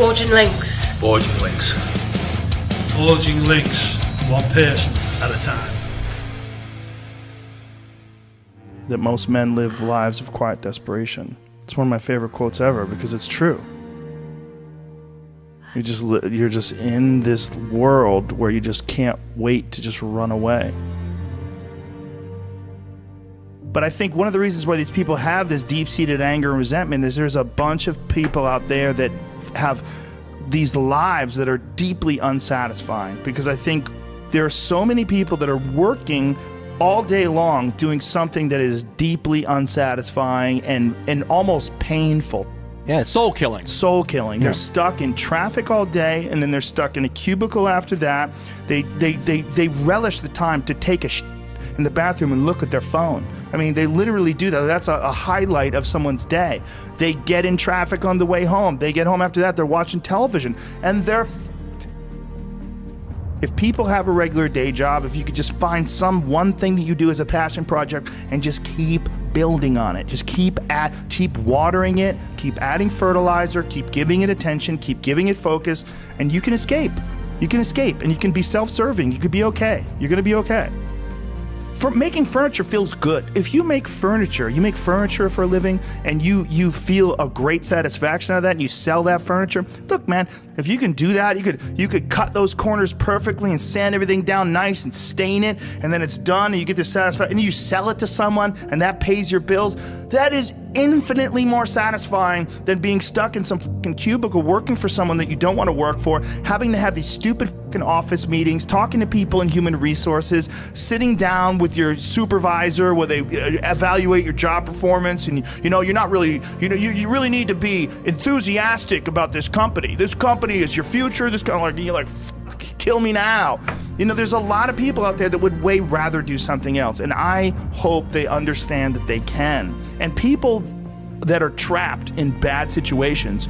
Forging links. Forging links. Forging links, one person at a time. That most men live lives of quiet desperation. It's one of my favorite quotes ever because it's true. You're just in this world where you just can't wait to just run away. But I think one of the reasons why these people have this deep-seated anger and resentment is there's a bunch of people out there that have these lives that are deeply unsatisfying, because I think there are so many people that are working all day long doing something that is deeply unsatisfying and almost painful. Yeah, it's soul killing. Soul killing. Yeah. They're stuck in traffic all day, and then they're stuck in a cubicle after that. They relish the time to take a shit in the bathroom and look at their phone. I mean, they literally do that. That's a highlight of someone's day. They get in traffic on the way home. They get home after that, they're watching television, and they're f***ed. If people have a regular day job, if you could just find some one thing that you do as a passion project and just keep building on it, just keep watering it, keep adding fertilizer, keep giving it attention, keep giving it focus, and you can escape. You can escape, and you can be self-serving. You could be okay. You're gonna be okay. Making furniture feels good. If you make furniture for a living, and you feel a great satisfaction out of that, and you sell that furniture, look, man, if you can do that, you could cut those corners perfectly and sand everything down nice and stain it, and then it's done, and you get this satisfaction, and you sell it to someone, and that pays your bills. That is infinitely more satisfying than being stuck in some fucking cubicle working for someone that you don't want to work for, having to have these stupid fucking office meetings, talking to people in human resources, sitting down with your supervisor where they evaluate your job performance, and you're not really, you really need to be enthusiastic about this company. This company is your future. This kind of like, you're like, fuck, kill me now. There's a lot of people out there that would way rather do something else, and I hope they understand that they can. And people that are trapped in bad situations,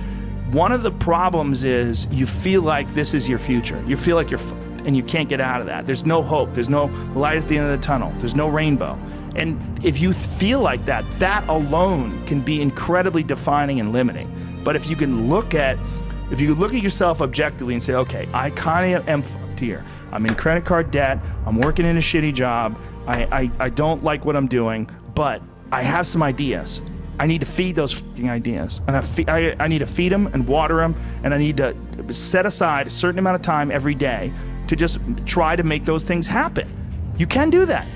one of the problems is you feel like this is your future. You feel like you're fucked and you can't get out of that. There's no hope. There's no light at the end of the tunnel. There's no rainbow. And if you feel like that, that alone can be incredibly defining and limiting. But if you look at yourself objectively and say, okay, I kind of am fucked here. I'm in credit card debt. I'm working in a shitty job. I don't like what I'm doing, but I have some ideas. I need to feed those fucking ideas. And I need to feed them and water them, and I need to set aside a certain amount of time every day to just try to make those things happen. You can do that.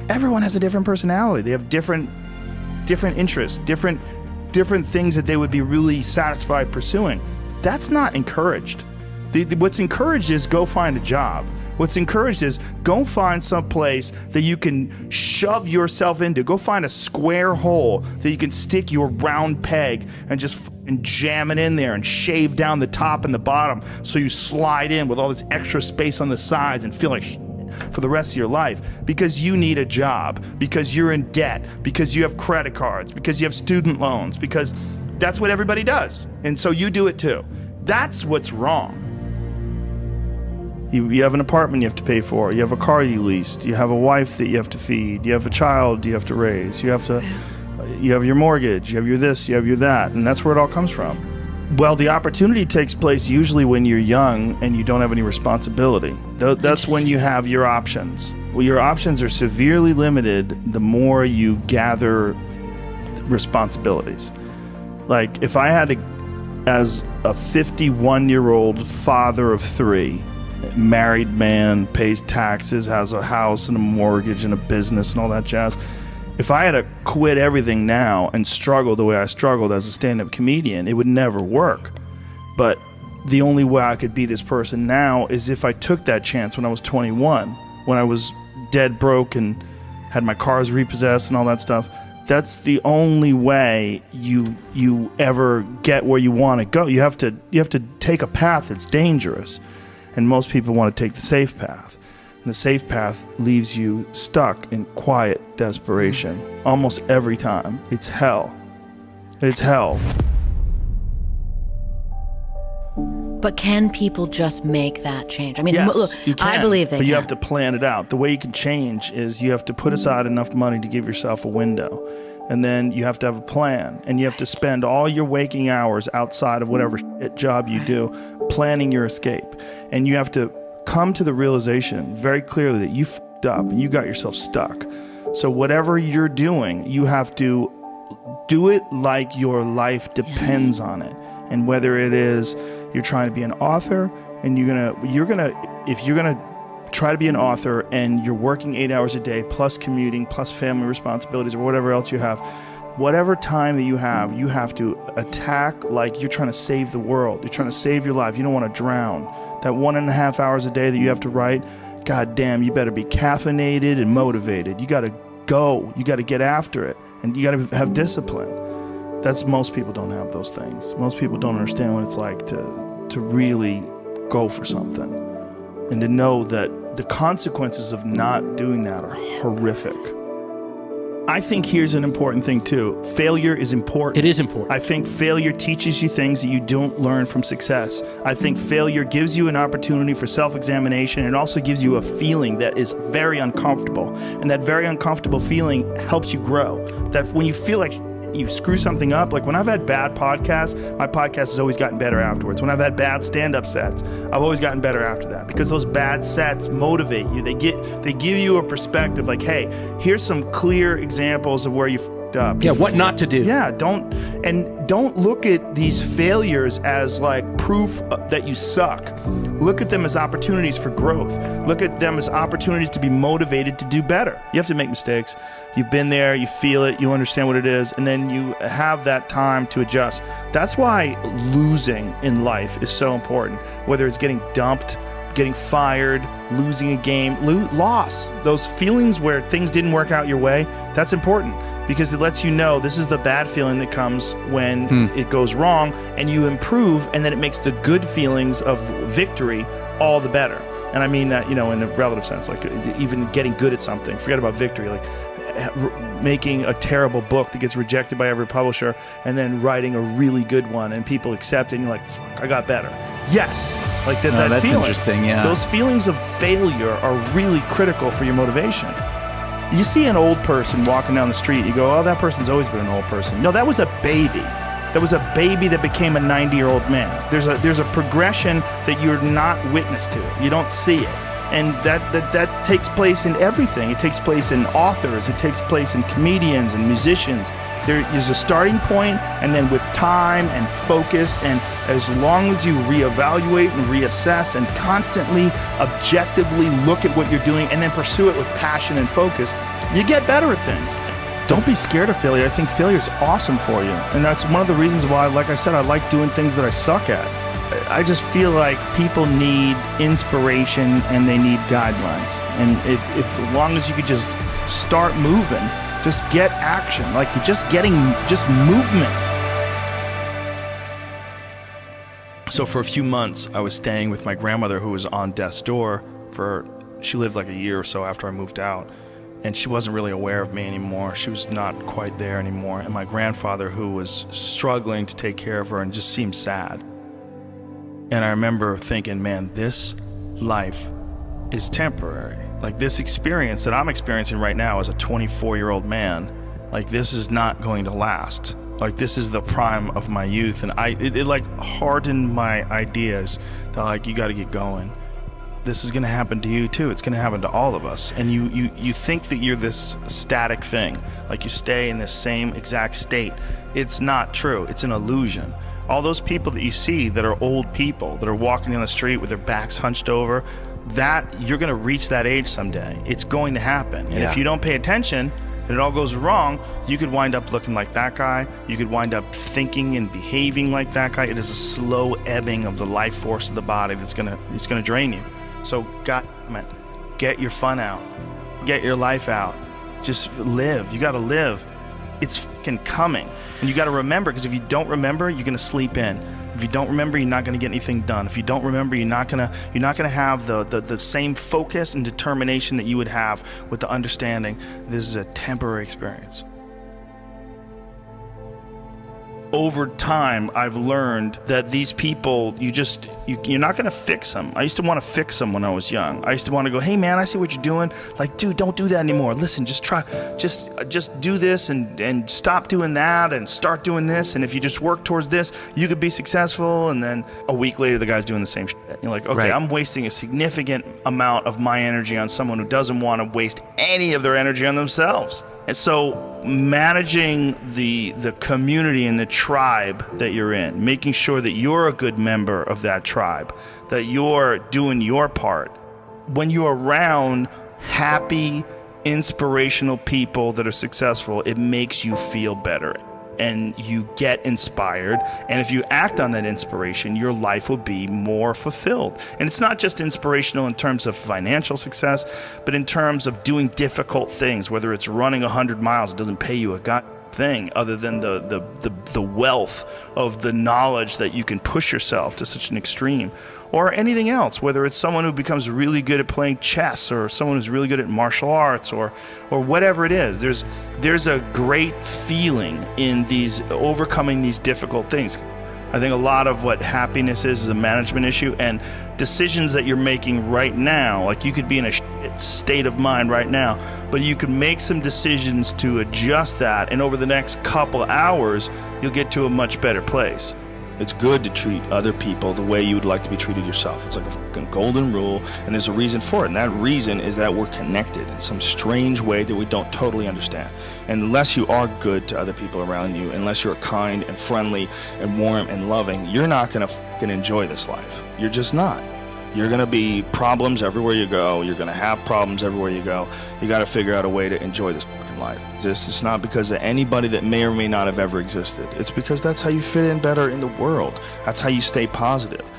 Everyone has a different personality. They have different interests, different things that they would be really satisfied pursuing. That's not encouraged. What's encouraged is go find a job. What's encouraged is go find some place that you can shove yourself into. Go find a square hole that you can stick your round peg and just jam it in there and shave down the top and the bottom so you slide in with all this extra space on the sides and feel like shit for the rest of your life, because you need a job, because you're in debt, because you have credit cards, because you have student loans, because that's what everybody does. And so you do it too. That's what's wrong. You have an apartment you have to pay for. You have a car you leased. You have a wife that you have to feed. You have a child you have to raise. You have your mortgage. You have your this. You have your that. And that's where it all comes from. Well, the opportunity takes place usually when you're young and you don't have any responsibility. That's when you have your options. Well, your options are severely limited the more you gather responsibilities. Like, if I had to, as a 51-year-old father of 3, married man, pays taxes, has a house and a mortgage and a business and all that jazz. If I had to quit everything now and struggle the way I struggled as a stand-up comedian, it would never work. But the only way I could be this person now is if I took that chance when I was 21, when I was dead broke and had my cars repossessed and all that stuff. That's the only way you ever get where you want to go. You have to take a path that's dangerous. And most people want to take the safe path. And the safe path leaves you stuck in quiet desperation. Almost every time. It's hell. It's hell. But can people just make that change? I mean, yes, look, you can, I believe they but can. you have to plan it out. The way you can change is you have to put aside enough money to give yourself a window. And then you have to have a plan, and you have to spend all your waking hours outside of whatever shit job you do planning your escape. And you have to come to the realization very clearly that you f***ed up and you got yourself stuck. So whatever you're doing, you have to do it like your life depends on it. And whether it is you're trying to be an author, and if you're gonna try to be an author and you're working 8 hours a day plus commuting plus family responsibilities or whatever else you have, whatever time that you have to attack like you're trying to save the world. You're trying to save your life. You don't want to drown. That 1.5 hours a day that you have to write, God damn, you better be caffeinated and motivated. You got to go. You got to get after it. And you got to have discipline. Most people don't have those things. Most people don't understand what it's like to really go for something. And to know that the consequences of not doing that are horrific. I think here's an important thing too. Failure is important. It is important. I think failure teaches you things that you don't learn from success. I think failure gives you an opportunity for self-examination, and also gives you a feeling that is very uncomfortable. And that very uncomfortable feeling helps you grow. That when you feel like you screw something up, like when I've had bad podcasts, my podcast has always gotten better afterwards. When I've had bad stand-up sets, I've always gotten better after that, because those bad sets motivate you. They give you a perspective like, hey, here's some clear examples of where you f***ed up. Yeah, what not to do. Yeah, don't look at these failures as like proof that you suck. Look at them as opportunities for growth. Look at them as opportunities to be motivated to do better. You have to make mistakes. You've been there, you feel it, you understand what it is, and then you have that time to adjust. That's why losing in life is so important. Whether it's getting dumped, getting fired, losing a game, loss. Those feelings where things didn't work out your way, that's important, because it lets you know this is the bad feeling that comes when it goes wrong, and you improve, and then it makes the good feelings of victory all the better. And I mean that, in a relative sense, like even getting good at something, forget about victory, like making a terrible book that gets rejected by every publisher, and then writing a really good one and people accept it, and you're like, fuck, I got better. Yes, like that's that feeling. Interesting, yeah. Those feelings of failure are really critical for your motivation. You see an old person walking down the street, you go, oh, that person's always been an old person. No, that was a baby. That was a baby that became a 90-year-old man. There's a progression that you're not witness to. You don't see it. And that takes place in everything. It takes place in authors. It takes place in comedians and musicians. There is a starting point, and then with time and focus, and as long as you reevaluate and reassess and constantly objectively look at what you're doing and then pursue it with passion and focus, you get better at things. Don't be scared of failure. I think failure is awesome for you. And that's one of the reasons why, like I said, I like doing things that I suck at. I just feel like people need inspiration and they need guidelines. And if as long as you could just start moving, just get action, like just movement. So for a few months, I was staying with my grandmother, who was on death's door. She lived like a year or so after I moved out. And she wasn't really aware of me anymore. She was not quite there anymore. And my grandfather, who was struggling to take care of her and just seemed sad. And I remember thinking, man, this life is temporary. Like this experience that I'm experiencing right now as a 24-year-old man, like this is not going to last. Like this is the prime of my youth. And it like hardened my ideas that like, you got to get going. This is going to happen to you too. It's going to happen to all of us. And you think that you're this static thing, like you stay in this same exact state. It's not true. It's an illusion. All those people that you see that are old people, that are walking down the street with their backs hunched over, that you're going to reach that age someday. It's going to happen. And if you don't pay attention and it all goes wrong, you could wind up looking like that guy. You could wind up thinking and behaving like that guy. It is a slow ebbing of the life force of the body that's going to drain you. So goddammit, get your fun out. Get your life out. Just live. You got to live. It's fucking coming. And you got to remember, because if you don't remember, you're going to sleep in. If you don't remember, you're not going to get anything done. If you don't remember, you're not going to have the same focus and determination that you would have with the understanding this is a temporary experience. over time, I've learned that these people, you're not going to fix them. I used to want to fix them when I was young. I used to want to go, hey man, I see what you're doing. Like, dude, don't do that anymore. Listen, just do this and stop doing that and start doing this. And if you just work towards this, you could be successful. And then a week later, the guy's doing the same shit. You're like, okay, Right. I'm wasting a significant amount of my energy on someone who doesn't want to waste any of their energy on themselves. And so managing the community and the tribe that you're in, making sure that you're a good member of that tribe, that you're doing your part. When you're around happy, inspirational people that are successful, it makes you feel better and you get inspired. And if you act on that inspiration, your life will be more fulfilled. And it's not just inspirational in terms of financial success, but in terms of doing difficult things, whether it's running 100 miles, it doesn't pay you a god thing other than the wealth of the knowledge that you can push yourself to such an extreme, or anything else, whether it's someone who becomes really good at playing chess or someone who's really good at martial arts or whatever it is. There's a great feeling in these overcoming these difficult things. I think a lot of what happiness is a management issue, and decisions that you're making right now, like you could be in a shit state of mind right now, but you can make some decisions to adjust that, and over the next couple hours, you'll get to a much better place. It's good to treat other people the way you would like to be treated yourself. It's like a fucking golden rule, and there's a reason for it. And that reason is that we're connected in some strange way that we don't totally understand. And unless you are good to other people around you, unless you're kind and friendly and warm and loving, you're not going to fucking enjoy this life. You're just not. You're going to be problems everywhere you go. You're going to have problems everywhere you go. You got to figure out a way to enjoy this fucking life. It's not because of anybody that may or may not have ever existed. It's because that's how you fit in better in the world. That's how you stay positive.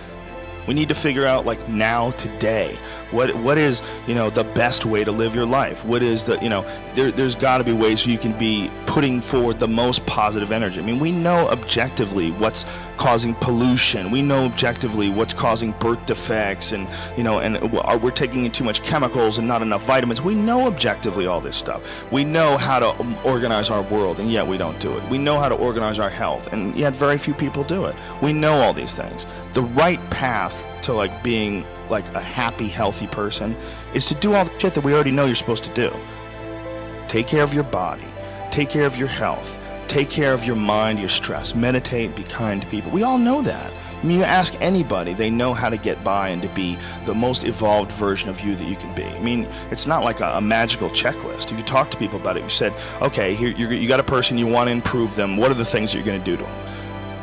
We need to figure out, like, now, today, what is, the best way to live your life? What is there's got to be ways where you can be putting forward the most positive energy. I mean, we know objectively what's causing pollution. We know objectively what's causing birth defects, and we're taking in too much chemicals and not enough vitamins. We know objectively all this stuff. We know how to organize our world, and yet we don't do it. We know how to organize our health, and yet very few people do it. We know all these things. The right path to being a happy, healthy person is to do all the shit that we already know you're supposed to do. Take care of your body, take care of your health, take care of your mind, your stress, meditate, be kind to people. We all know that. I mean, you ask anybody, they know how to get by and to be the most evolved version of you that you can be. I mean, it's not like a magical checklist. If you talk to people about it, you said, okay, here you got a person, you want to improve them. What are the things you're going to do to them?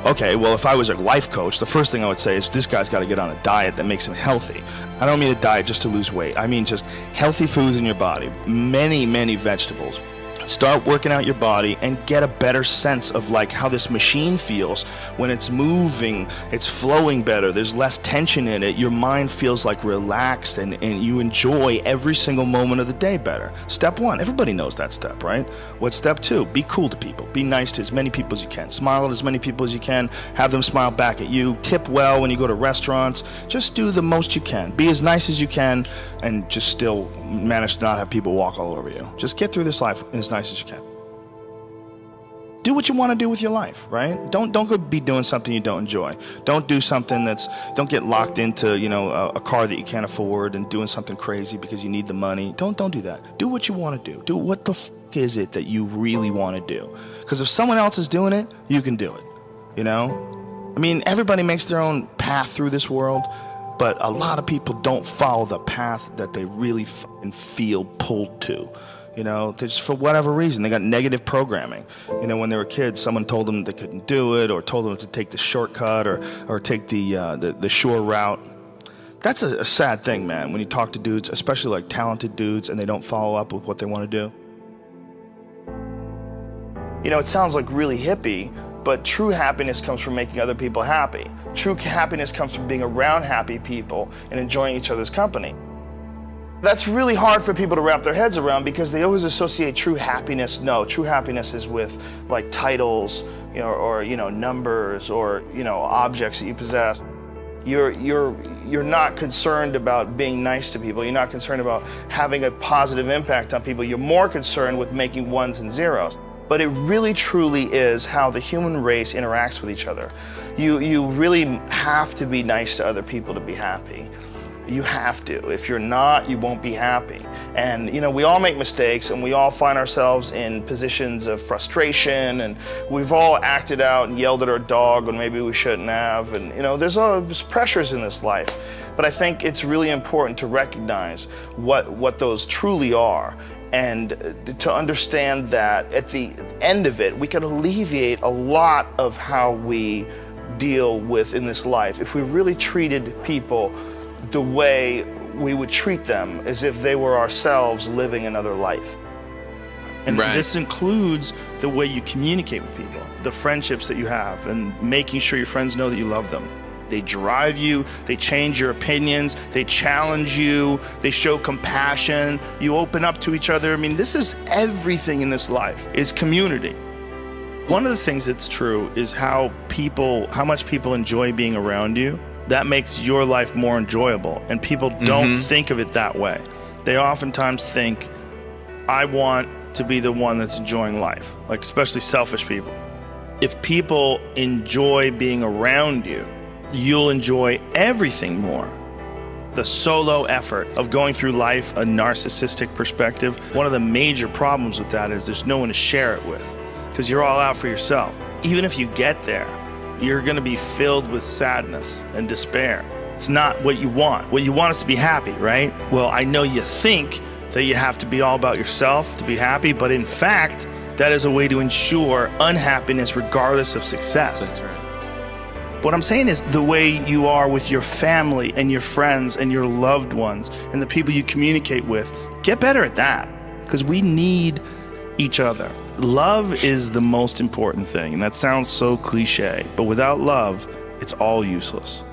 Okay, well, if I was a life coach, the first thing I would say is this guy's got to get on a diet that makes him healthy. I don't mean a diet just to lose weight. I mean just healthy foods in your body, many, many vegetables. Start working out your body and get a better sense of how this machine feels when it's moving, it's flowing better, there's less tension in it, your mind feels relaxed, and you enjoy every single moment of the day better. Step one, everybody knows that step, right? What's step two? Be cool to people. Be nice to as many people as you can. Smile at as many people as you can. Have them smile back at you. Tip well when you go to restaurants. Just do the most you can. Be as nice as you can, and just still manage to not have people walk all over you. Just get through this life as nice as you can. Do what you want to do with your life, right? Don't go be doing something you don't enjoy. Don't do something don't get locked into, a car that you can't afford and doing something crazy because you need the money. Don't do that. Do what you want to do. Do what the fuck is it that you really want to do? Because if someone else is doing it, you can do it, I mean, everybody makes their own path through this world, but a lot of people don't follow the path that they really fucking feel pulled to. Just for whatever reason, they got negative programming. When they were kids, someone told them they couldn't do it, or told them to take the shortcut or take the shore route. That's a sad thing, man, when you talk to dudes, especially talented dudes, and they don't follow up with what they want to do. It sounds really hippie, but true happiness comes from making other people happy. True happiness comes from being around happy people and enjoying each other's company. That's really hard for people to wrap their heads around because they always associate true happiness. No, true happiness is with titles, or numbers, or objects that you possess. You're not concerned about being nice to people. You're not concerned about having a positive impact on people. You're more concerned with making ones and zeros. but it really truly is how the human race interacts with each other. You really have to be nice to other people to be happy. You have to. If you're not, you won't be happy. And you know, we all make mistakes and we all find ourselves in positions of frustration, and we've all acted out and yelled at our dog when maybe we shouldn't have. And you know, there's pressures in this life. But I think it's really important to recognize what those truly are, and to understand that at the end of it, we can alleviate a lot of how we deal with in this life if we really treated people the way we would treat them as if they were ourselves living another life. And this includes the way you communicate with people, the friendships that you have, and making sure your friends know that you love them. They drive you, they change your opinions, they challenge you, they show compassion, you open up to each other. I mean, this is everything in this life, is community. One of the things that's true is how much people enjoy being around you. That makes your life more enjoyable, and people don't think of it that way. They oftentimes think, I want to be the one that's enjoying life, like especially selfish people. If people enjoy being around you, you'll enjoy everything more. The solo effort of going through life, a narcissistic perspective, one of the major problems with that is there's no one to share it with, because you're all out for yourself. Even if you get there, you're going to be filled with sadness and despair. It's not what you want. What you want is to be happy, right? Well, I know you think that you have to be all about yourself to be happy, but in fact, that is a way to ensure unhappiness regardless of success. That's right. What I'm saying is the way you are with your family and your friends and your loved ones and the people you communicate with, get better at that, because we need each other. Love is the most important thing, and that sounds so cliche, but without love, it's all useless.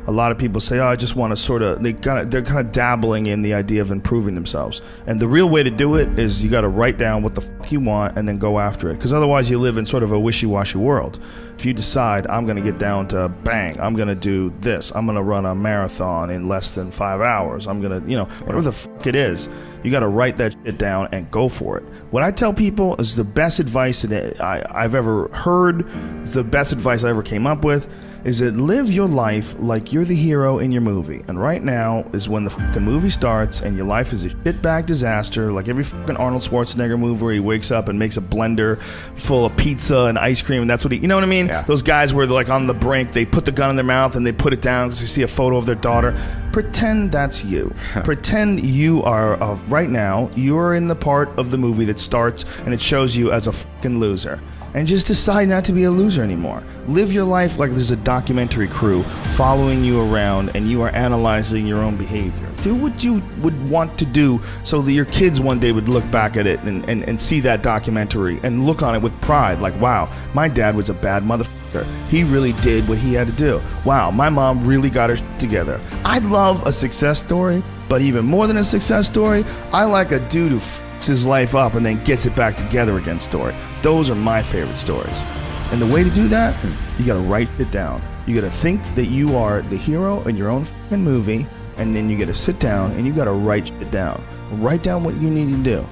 A lot of people say, oh, I just want to they're kind of dabbling in the idea of improving themselves. And the real way to do it is you got to write down what the fuck you want and then go after it. Because otherwise you live in sort of a wishy-washy world. If you decide, I'm going to get down to bang, I'm going to do this, I'm going to run a marathon in less than 5 hours, I'm going to, whatever the fuck it is, you got to write that shit down and go for it. What I tell people is the best advice that I've ever heard, is the best advice I ever came up with, is that live your life like you're the hero in your movie. And right now is when the fucking movie starts and your life is a shitbag disaster, like every fucking Arnold Schwarzenegger movie where he wakes up and makes a blender full of pizza and ice cream, and that's what you know what I mean? Yeah. Those guys where they're like on the brink, they put the gun in their mouth and they put it down because they see a photo of their daughter. Pretend that's you. Pretend you are, right now, you're in the part of the movie that starts and it shows you as a fucking loser. And just decide not to be a loser anymore. Live your life like there's a documentary crew following you around and you are analyzing your own behavior. Do what you would want to do so that your kids one day would look back at it and see that documentary and look on it with pride. Like, wow, my dad was a bad motherfucker. He really did what he had to do. Wow, my mom really got her shit together. I love a success story, but even more than a success story, I like a dude who f***s his life up and then gets it back together again story. Those are my favorite stories. And the way to do that, you gotta write it down. You gotta think that you are the hero in your own fucking movie, and then you gotta sit down and you gotta write it down. Write down what you need to do.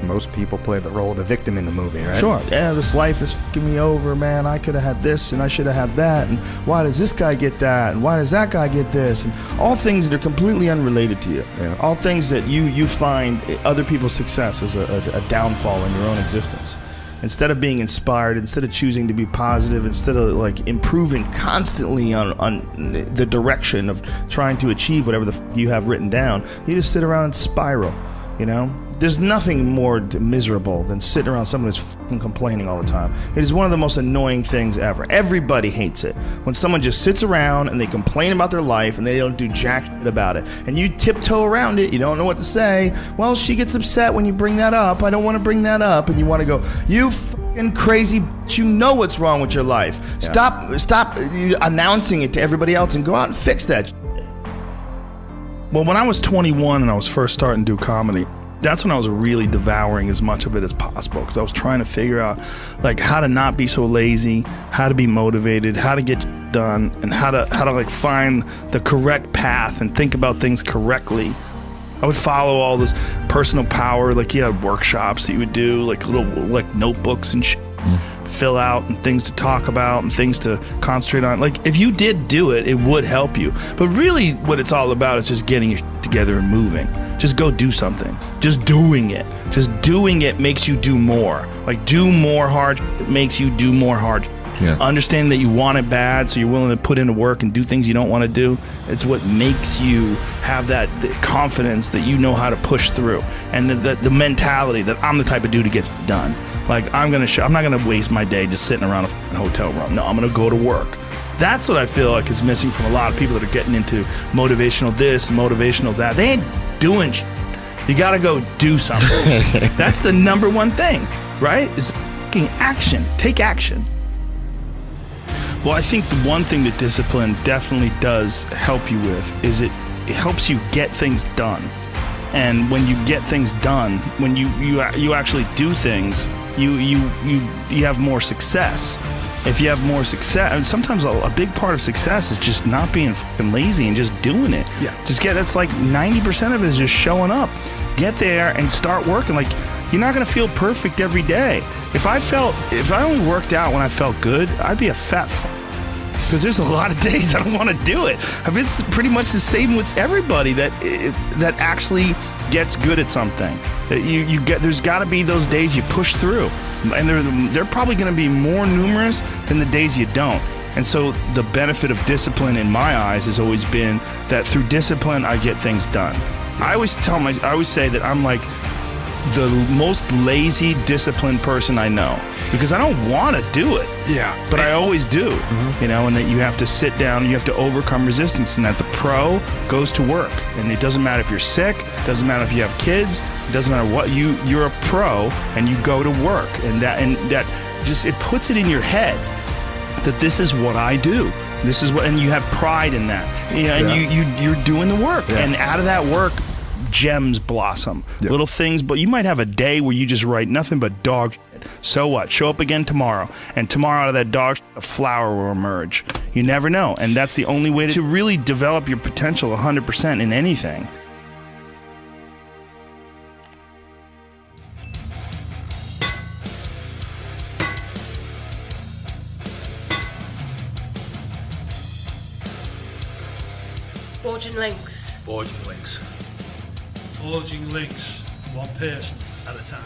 Most people play the role of the victim in the movie, right? Sure. Yeah, this life is fucking me over, man. I could have had this and I should have had that. And why does this guy get that? And why does that guy get this? And all things that are completely unrelated to you. Yeah. All things that you find other people's success as a downfall in your own existence. Instead of being inspired, instead of choosing to be positive, instead of like improving constantly on the direction of trying to achieve whatever the f you have written down, you just sit around and spiral, you know? There's nothing more miserable than sitting around someone who's fucking complaining all the time. It is one of the most annoying things ever. Everybody hates it. When someone just sits around and they complain about their life and they don't do jack shit about it. And you tiptoe around it, you don't know what to say. Well, she gets upset when you bring that up. I don't want to bring that up. And you want to go, you fucking crazy bitch, you know what's wrong with your life. Yeah. Stop announcing it to everybody else and go out and fix that shit. Well, when I was 21 and I was first starting to do comedy, that's when I was really devouring as much of it as possible, because I was trying to figure out like how to not be so lazy, how to be motivated, how to get done, and how to like find the correct path and think about things correctly I would follow all this personal power, like you had workshops that you would do, like little like notebooks and shit. Fill out and things to talk about and things to concentrate on. Like if you did do it, it would help you. But really what it's all about is just getting your shit together and moving. Just go do something. Just doing it. Just doing it makes you do more. Like do more hard shit. It makes you do more hard shit. Yeah. Understand that you want it bad, so you're willing to put into work and do things you don't want to do. It's what makes you have that the confidence that you know how to push through, and the mentality that I'm the type of dude who gets done. Like I'm not gonna waste my day just sitting around a hotel room. No, I'm gonna go to work. That's what I feel like is missing from a lot of people that are getting into motivational this, motivational that. They ain't doing shit. You gotta go do something. That's the number one thing, right? Is fucking action. Take action. Well, I think the one thing that discipline definitely does help you with is it helps you get things done. And when you get things done, when you actually do things, you have more success. If you have more success, and sometimes a big part of success is just not being fucking lazy and just doing it. Yeah. That's like 90% of it is just showing up. Get there and start working. Like you're not gonna feel perfect every day. If I only worked out when I felt good, I'd be a fat fuck. Because there's a lot of days I don't want to do it. It's pretty much the same with everybody that actually gets good at something. There's got to be those days you push through, and they're probably going to be more numerous than the days you don't. And so the benefit of discipline, in my eyes, has always been that through discipline I get things done. I always say that I'm like the most lazy, disciplined person I know, because I don't want to do it. Yeah. But I always do. You know, and that you have to sit down, you have to overcome resistance, and that the pro goes to work. And it doesn't matter if you're sick, it doesn't matter if you have kids, it doesn't matter what, you're a pro and you go to work. And that just, it puts it in your head that this is what I do. This is what, and you have pride in that. You know, and you're doing the work. Yeah. And out of that work, gems blossom. Yep. Little things, but you might have a day where you just write nothing but dog shit. So what? Show up again tomorrow, and tomorrow out of that dog shit, a flower will emerge. You never know, and that's the only way to really develop your potential 100% in anything. Forging links. Forging links, one person at a time.